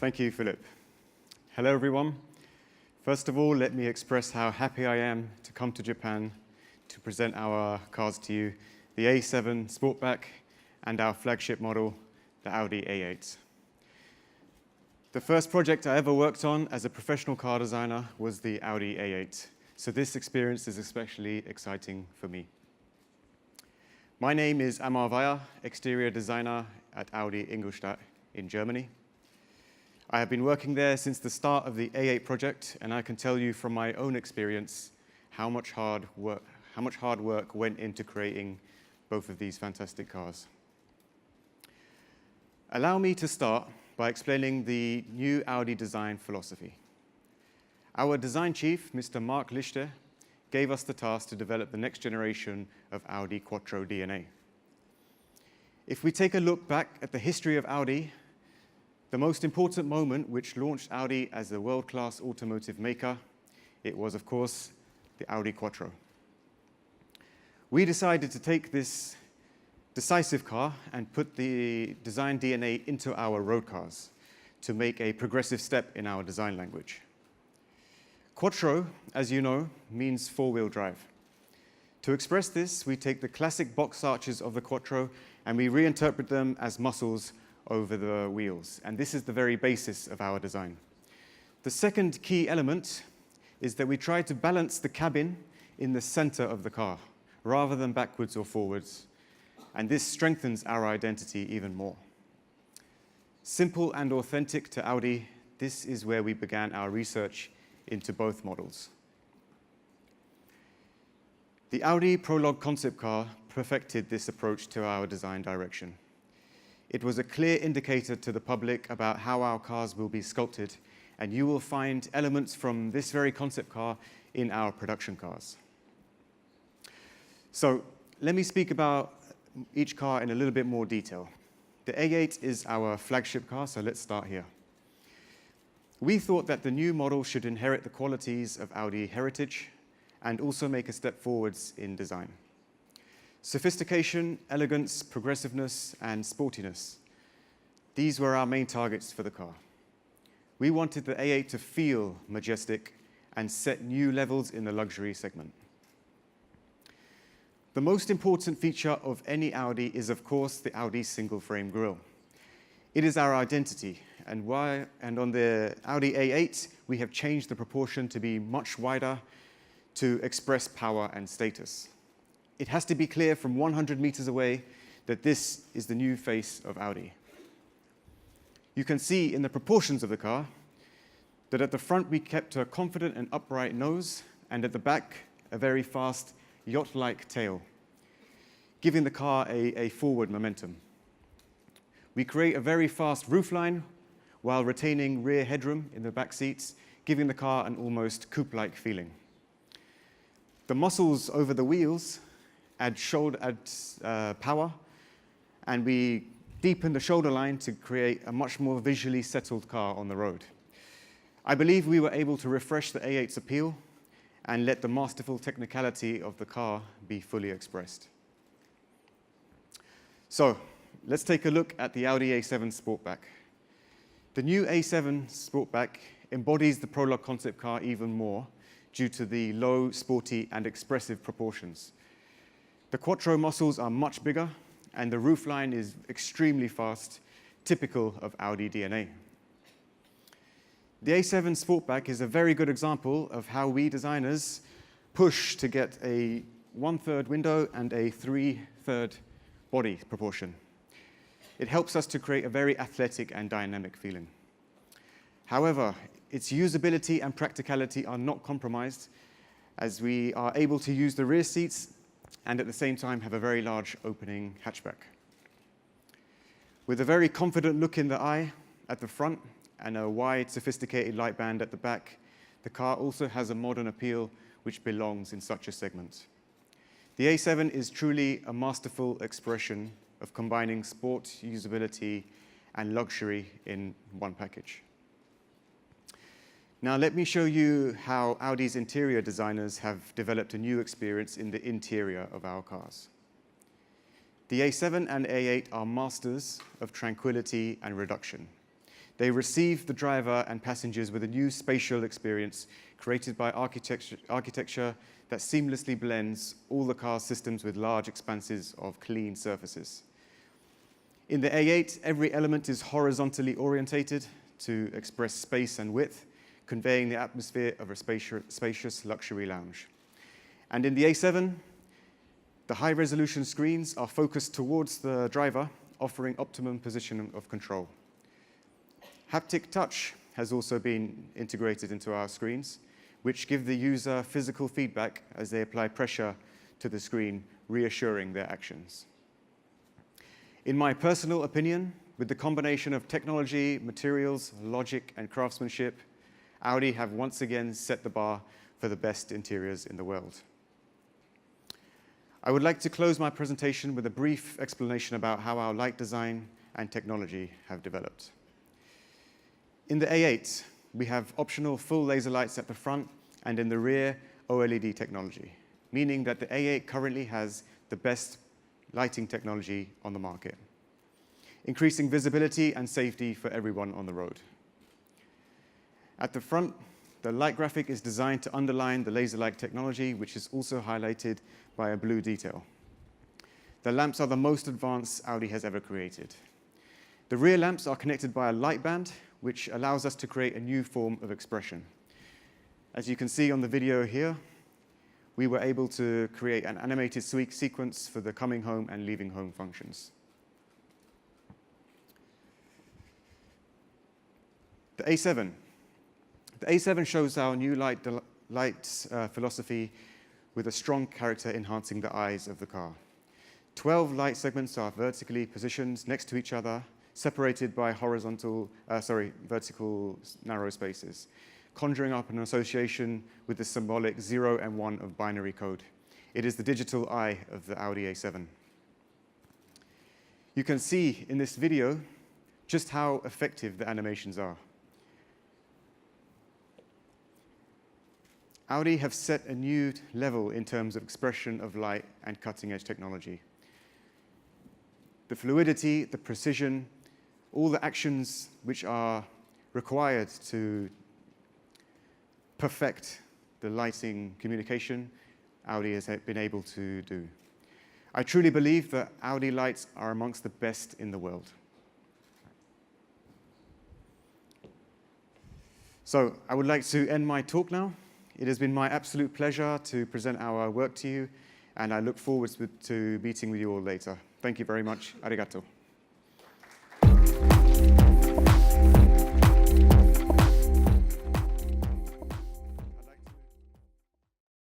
Thank you, Philip. Hello, everyone. First of all, let me express how happy I am to come to Japan to present our cars to you, the A7 Sportback and our flagship model, the Audi A8. The first project I ever worked on as a professional car designer was the Audi A8, so this experience is especially exciting for me. My name is Amarvaya, exterior designer at Audi Ingolstadt in Germany. I have been working there since the start of the A8 project, and I can tell you from my own experience how much hard work went into creating both of these fantastic cars. Allow me to start by explaining the new Audi design philosophy. Our design chief, Mr. Mark Lichter, gave us the task to develop the next generation of Audi Quattro DNA. If we take a look back at the history of Audi, the most important moment which launched Audi as a world-class automotive maker, it was, of course, the Audi Quattro. We decided to take this decisive car and put the design DNA into our road cars to make a progressive step in our design language. Quattro, as you know, means four-wheel drive. To express this, we take the classic box arches of the Quattro and we reinterpret them as muscles over the wheels, and this is the very basis of our design. The second key element is that we try to balance the cabin in the center of the car, rather than backwards or forwards, and this strengthens our identity even more. Simple and authentic to Audi, this is where we began our research into both models. The Audi Prologue concept car perfected this approach to our design direction. It was a clear indicator to the public about how our cars will be sculpted, and you will find elements from this very concept car in our production cars. So let me speak about each car in a little bit more detail. The A8 is our flagship car, so let's start here. We thought that the new model should inherit the qualities of Audi heritage and also make a step forwards in design. Sophistication, elegance, progressiveness, and sportiness. These were our main targets for the car. We wanted the A8 to feel majestic and set new levels in the luxury segment. The most important feature of any Audi is, of course, the Audi single-frame grille. It is our identity, and on the Audi A8, we have changed the proportion to be much wider to express power and status. It has to be clear from 100 meters away that this is the new face of Audi. You can see in the proportions of the car that at the front we kept a confident and upright nose, and at the back a very fast yacht-like tail, giving the car a forward momentum. We create a very fast roofline while retaining rear headroom in the back seats, giving the car an almost coupe-like feeling. The muscles over the wheels add power, and we deepen the shoulder line to create a much more visually settled car on the road. I believe we were able to refresh the A8's appeal and let the masterful technicality of the car be fully expressed. So let's take a look at the Audi A7 Sportback. The new A7 Sportback embodies the Prologue concept car even more due to the low, sporty, and expressive proportions. The Quattro muscles are much bigger, and the roofline is extremely fast, typical of Audi DNA. The A7 Sportback is a very good example of how we designers push to get a 1/3 window and a 3/3 body proportion. It helps us to create a very athletic and dynamic feeling. However, its usability and practicality are not compromised, as we are able to use the rear seats and at the same time have a very large opening hatchback. With a very confident look in the eye at the front and a wide, sophisticated light band at the back, the car also has a modern appeal which belongs in such a segment. The A7 is truly a masterful expression of combining sport, usability, and luxury in one package. Now let me show you how Audi's interior designers have developed a new experience in the interior of our cars. The A7 and A8 are masters of tranquility and reduction. They receive the driver and passengers with a new spatial experience created by architecture that seamlessly blends all the car's systems with large expanses of clean surfaces. In the A8, every element is horizontally orientated to express space and width, conveying the atmosphere of a spacious luxury lounge. And in the A7, the high-resolution screens are focused towards the driver, offering optimum position of control. Haptic touch has also been integrated into our screens, which give the user physical feedback as they apply pressure to the screen, reassuring their actions. In my personal opinion, with the combination of technology, materials, logic, and craftsmanship, Audi have once again set the bar for the best interiors in the world. I would like to close my presentation with a brief explanation about how our light design and technology have developed. In the A8, we have optional full laser lights at the front and in the rear OLED technology, meaning that the A8 currently has the best lighting technology on the market, increasing visibility and safety for everyone on the road. At the front, the light graphic is designed to underline the laser-like technology, which is also highlighted by a blue detail. The lamps are the most advanced Audi has ever created. The rear lamps are connected by a light band, which allows us to create a new form of expression. As you can see on the video here, we were able to create an animated sequence for the coming home and leaving home functions. The A7. The A7 shows our new light philosophy with a strong character enhancing the eyes of the car. 12 light segments are vertically positioned next to each other, separated by vertical narrow spaces, conjuring up an association with the symbolic 0 and 1 of binary code. It is the digital eye of the Audi A7. You can see in this video just how effective the animations are. Audi have set a new level in terms of expression of light and cutting-edge technology. The fluidity, the precision, all the actions which are required to perfect the lighting communication, Audi has been able to do. I truly believe that Audi lights are amongst the best in the world. So I would like to end my talk now. It has been my absolute pleasure to present our work to you, and I look forward to meeting with you all later. Thank you very much. Arigato.